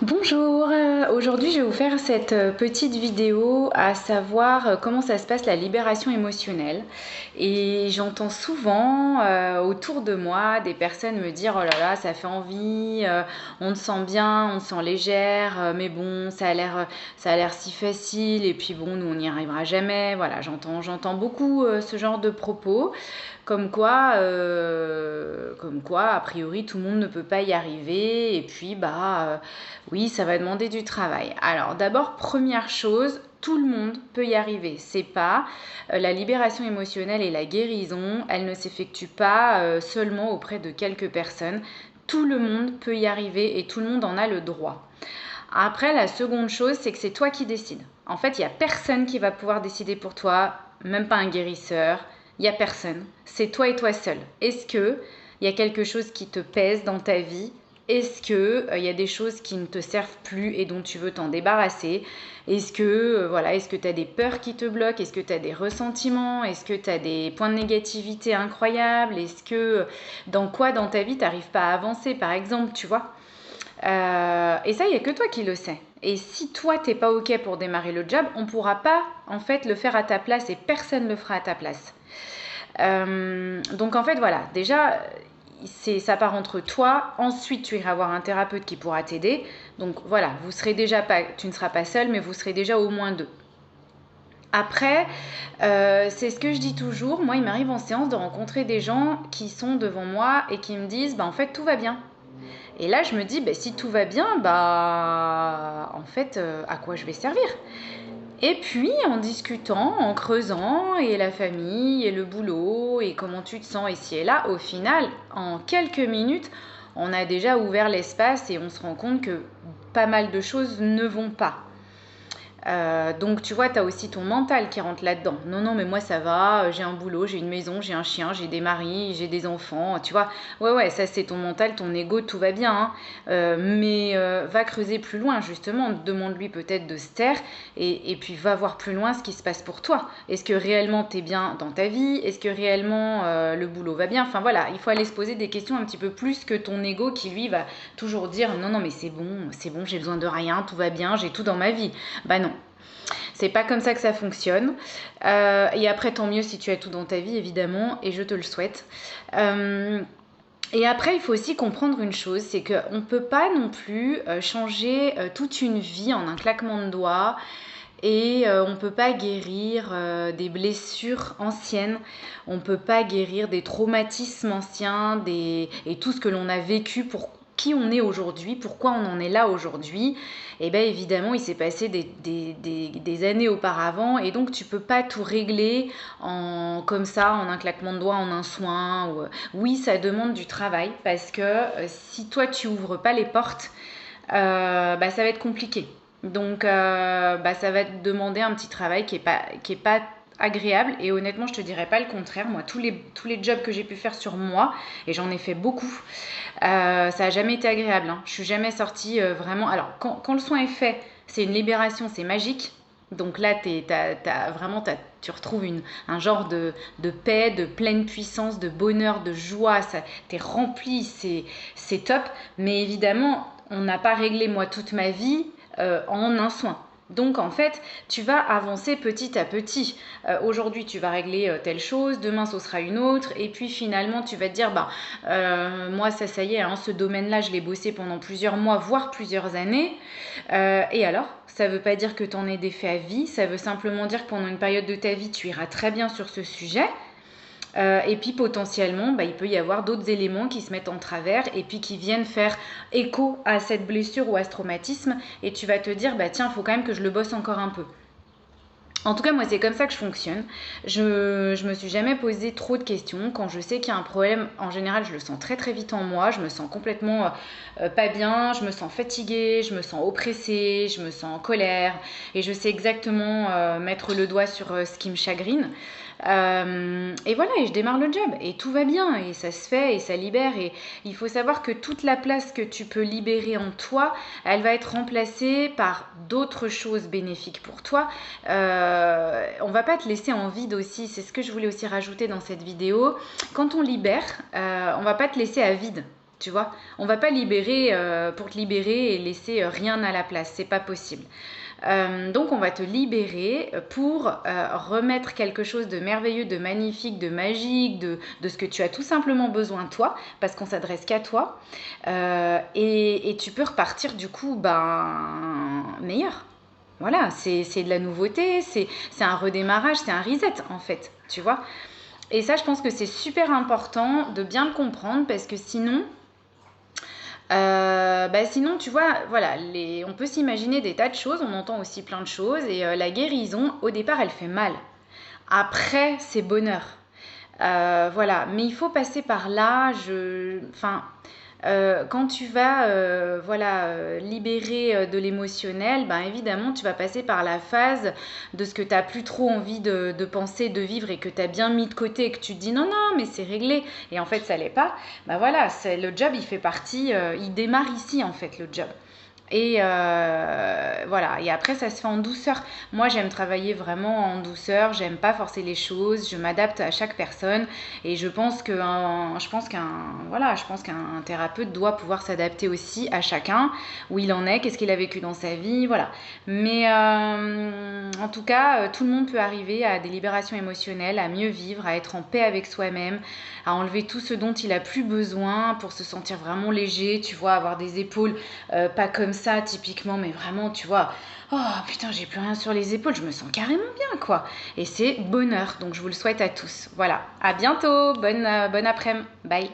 Bonjour, aujourd'hui je vais vous faire cette petite vidéo à savoir comment ça se passe la libération émotionnelle. Et j'entends souvent autour de moi des personnes me dire: oh là là, ça fait envie, on te sent bien, on te sent légère, mais bon, ça a l'air si facile et puis bon, nous on n'y arrivera jamais. Voilà, j'entends beaucoup ce genre de propos. Comme quoi, a priori, tout le monde ne peut pas y arriver. Et puis, oui, ça va demander du travail. Alors, d'abord, première chose, tout le monde peut y arriver. C'est pas la libération émotionnelle et la guérison, elle ne s'effectue pas seulement auprès de quelques personnes. Tout le monde peut y arriver et tout le monde en a le droit. Après, la seconde chose, c'est que c'est toi qui décides. En fait, il n'y a personne qui va pouvoir décider pour toi, même pas un guérisseur. Il n'y a personne. C'est toi et toi seul. Est-ce qu'il y a quelque chose qui te pèse dans ta vie? Est-ce qu'il y a des choses qui ne te servent plus et dont tu veux t'en débarrasser? Est-ce que tu as des peurs qui te bloquent? Est-ce que tu as des ressentiments? Est-ce que tu as des points de négativité incroyables? Est-ce que dans quoi dans ta vie tu n'arrives pas à avancer, par exemple, tu vois? Et ça, il n'y a que toi qui le sais. Et si toi, t'es pas OK pour démarrer le job, on ne pourra pas, en fait, le faire à ta place et personne ne le fera à ta place. Donc, en fait, voilà. Déjà, ça part entre toi. Ensuite, tu iras voir un thérapeute qui pourra t'aider. Donc, voilà, tu ne seras pas seul, mais vous serez déjà au moins deux. Après, c'est ce que je dis toujours. Moi, il m'arrive en séance de rencontrer des gens qui sont devant moi et qui me disent, en fait, tout va bien. Et là, je me dis, si tout va bien, en fait, à quoi je vais servir? Et puis, en discutant, en creusant, et la famille, et le boulot, et comment tu te sens ici et là, au final, en quelques minutes, on a déjà ouvert l'espace et on se rend compte que pas mal de choses ne vont pas. Donc tu vois, tu as aussi ton mental qui rentre là-dedans. Non, mais moi ça va, j'ai un boulot, j'ai une maison, j'ai un chien, j'ai des maris, j'ai des enfants, tu vois. Ouais, ça c'est ton mental, ton ego, tout va bien. Hein. Mais va creuser plus loin, justement. Demande-lui peut-être de se taire et puis va voir plus loin ce qui se passe pour toi. Est-ce que réellement tu es bien dans ta vie? Est-ce que réellement le boulot va bien? Enfin voilà, il faut aller se poser des questions un petit peu plus que ton ego qui lui va toujours dire non, mais c'est bon, j'ai besoin de rien, tout va bien, j'ai tout dans ma vie. Bah non. C'est pas comme ça que ça fonctionne. Et après, tant mieux si tu as tout dans ta vie, évidemment, et je te le souhaite. Et après, il faut aussi comprendre une chose, c'est qu'on ne peut pas non plus changer toute une vie en un claquement de doigts. Et on ne peut pas guérir des blessures anciennes, on ne peut pas guérir des traumatismes anciens, et tout ce que l'on a vécu pour qui on est aujourd'hui, pourquoi on en est là aujourd'hui. Et bien évidemment, il s'est passé des années auparavant, et donc tu ne peux pas tout régler comme ça, en un claquement de doigts, en un soin. Oui, ça demande du travail, parce que si toi tu ouvres pas les portes, ça va être compliqué. Donc, ça va te demander un petit travail qui est pas agréable. Et honnêtement, je te dirais pas le contraire. Moi, tous les jobs que j'ai pu faire sur moi, et j'en ai fait beaucoup, ça a jamais été agréable. Hein. Je suis jamais sortie vraiment. Alors, quand le soin est fait, c'est une libération, c'est magique. Donc là, tu retrouves un genre de paix, de pleine puissance, de bonheur, de joie. T'es rempli, c'est top. Mais évidemment, on n'a pas réglé, moi, toute ma vie en un soin. Donc en fait, tu vas avancer petit à petit. Aujourd'hui, tu vas régler telle chose, demain, ce sera une autre. Et puis finalement, tu vas te dire, moi, ça y est, hein, ce domaine-là, je l'ai bossé pendant plusieurs mois, voire plusieurs années. Et alors, ça ne veut pas dire que tu en es défait à vie. Ça veut simplement dire que pendant une période de ta vie, tu iras très bien sur ce sujet. Et puis potentiellement, il peut y avoir d'autres éléments qui se mettent en travers et puis qui viennent faire écho à cette blessure ou à ce traumatisme. Et tu vas te dire, tiens, il faut quand même que je le bosse encore un peu. En tout cas, moi, c'est comme ça que je fonctionne. Je me suis jamais posé trop de questions. Quand je sais qu'il y a un problème, en général, je le sens très très vite en moi. Je me sens complètement pas bien, je me sens fatiguée, je me sens oppressée, je me sens en colère. Et je sais exactement mettre le doigt sur ce qui me chagrine. Et voilà, et je démarre le job. Et tout va bien, et ça se fait, et ça libère. Et il faut savoir que toute la place que tu peux libérer en toi, elle va être remplacée par d'autres choses bénéfiques pour toi. On va pas te laisser en vide aussi, c'est ce que je voulais aussi rajouter dans cette vidéo. Quand on libère, on va pas te laisser à vide. Tu vois, on va pas libérer pour te libérer et laisser rien à la place, c'est pas possible. Donc on va te libérer pour remettre quelque chose de merveilleux, de magnifique, de magique, de ce que tu as tout simplement besoin toi, parce qu'on s'adresse qu'à toi. Et tu peux repartir du coup meilleur. Voilà, c'est de la nouveauté, c'est un redémarrage, c'est un reset en fait, tu vois. Et ça, je pense que c'est super important de bien le comprendre parce que sinon, tu vois, voilà, on peut s'imaginer des tas de choses, on entend aussi plein de choses, et la guérison, au départ, elle fait mal. Après, c'est bonheur. Voilà, mais il faut passer par là. Quand tu vas libérer de l'émotionnel, ben évidemment, tu vas passer par la phase de ce que tu n'as plus trop envie de penser, de vivre et que tu as bien mis de côté et que tu te dis non, non, mais c'est réglé. Et en fait, ça l'est pas. Ben voilà, le job, il fait partie, il démarre ici en fait, le job. Et voilà, et après ça se fait en douceur. Moi j'aime travailler vraiment en douceur, j'aime pas forcer les choses, je m'adapte à chaque personne et je pense qu'un thérapeute doit pouvoir s'adapter aussi à chacun, où il en est, qu'est-ce qu'il a vécu dans sa vie, voilà. Mais en tout cas, tout le monde peut arriver à des libérations émotionnelles, à mieux vivre, à être en paix avec soi-même, à enlever tout ce dont il a plus besoin pour se sentir vraiment léger, tu vois, avoir des épaules pas comme ça typiquement, mais vraiment, tu vois, oh putain, j'ai plus rien sur les épaules, je me sens carrément bien, quoi. Et c'est bonheur, donc je vous le souhaite à tous. Voilà, à bientôt, bonne après-midi, bye.